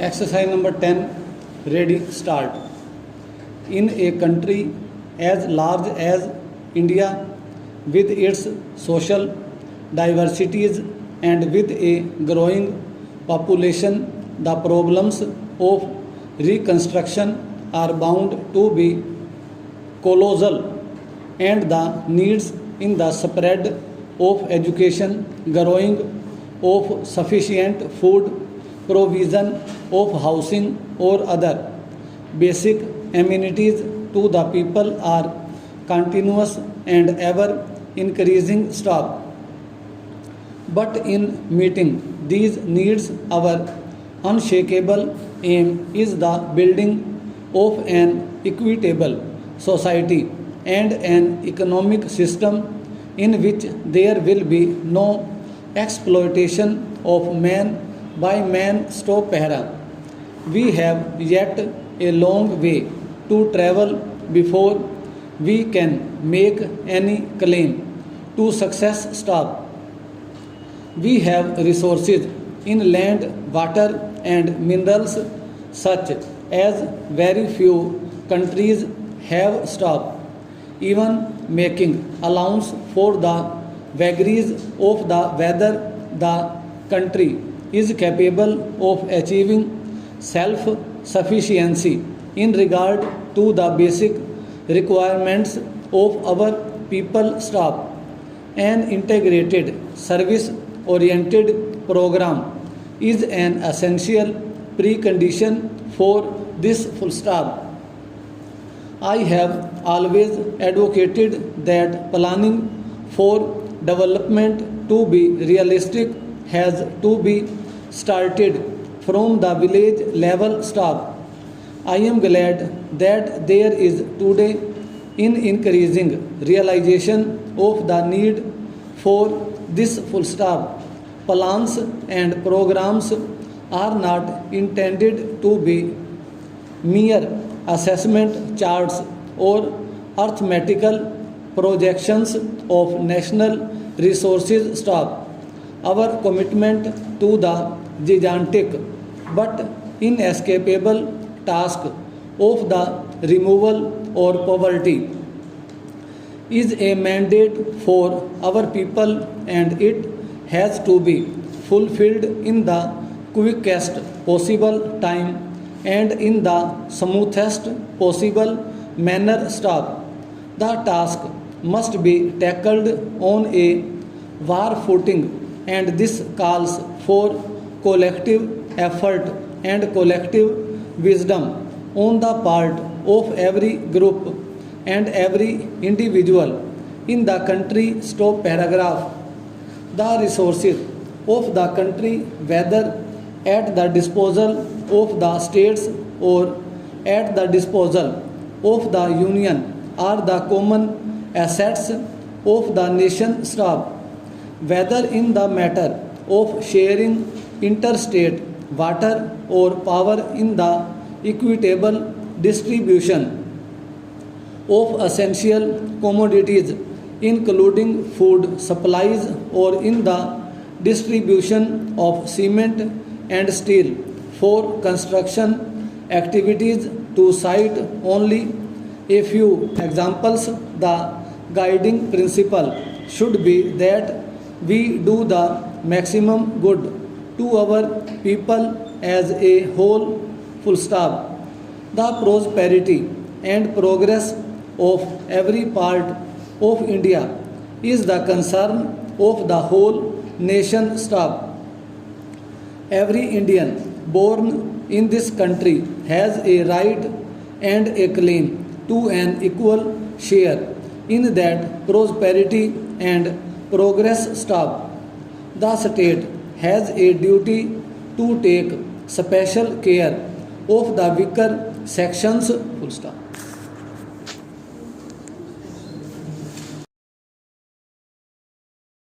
Exercise number 10. Ready, start. In a country as large as India, with its social diversities and with a growing population, the problems of reconstruction are bound to be colossal, and the needs in the spread of education, growing of sufficient food, provision of housing or other basic amenities to the people are continuous and ever increasing stock. But in meeting these needs, our unshakable aim is the building of an equitable society and an economic system in which there will be no exploitation of man by man. Stop para. We have yet a long way to travel before we can make any claim to success. Stop. We have resources in land, water, and minerals such as very few countries have. Stop. Even making allowance for the vagaries of the weather, the country is capable of achieving self-sufficiency in regard to the basic requirements of our people. Stop. An integrated service-oriented program is an essential precondition for this. Full stop. I have always advocated that planning for development to be realistic has to be started from the village level. Stop. I am glad that there is today in increasing realization of the need for this. Full stop. Plans and programs are not intended to be mere assessment charts or arithmetical projections of national resources. Stop. Our commitment to the gigantic but inescapable task of the removal of poverty is a mandate for our people, and it has to be fulfilled in the quickest possible time and in the smoothest possible manner. Stop. The task must be tackled on a war footing, and this calls for collective effort and collective wisdom on the part of every group and every individual in the country. Stop paragraph. The resources of the country, whether at the disposal of the states or at the disposal of the union, are the common assets of the nation. Stop. Whether in the matter of sharing interstate water or power, in the equitable distribution of essential commodities including food supplies, or in the distribution of cement and steel for construction activities, to cite only a few examples. The guiding principle should be that we do the maximum good to our people as a whole. Full stop. The prosperity and progress of every part of India is the concern of the whole nation. Stop. Every Indian born in this country has a right and a claim to an equal share in that prosperity and progress. Stop. The state has a duty to take special care of the weaker sections. Full stop.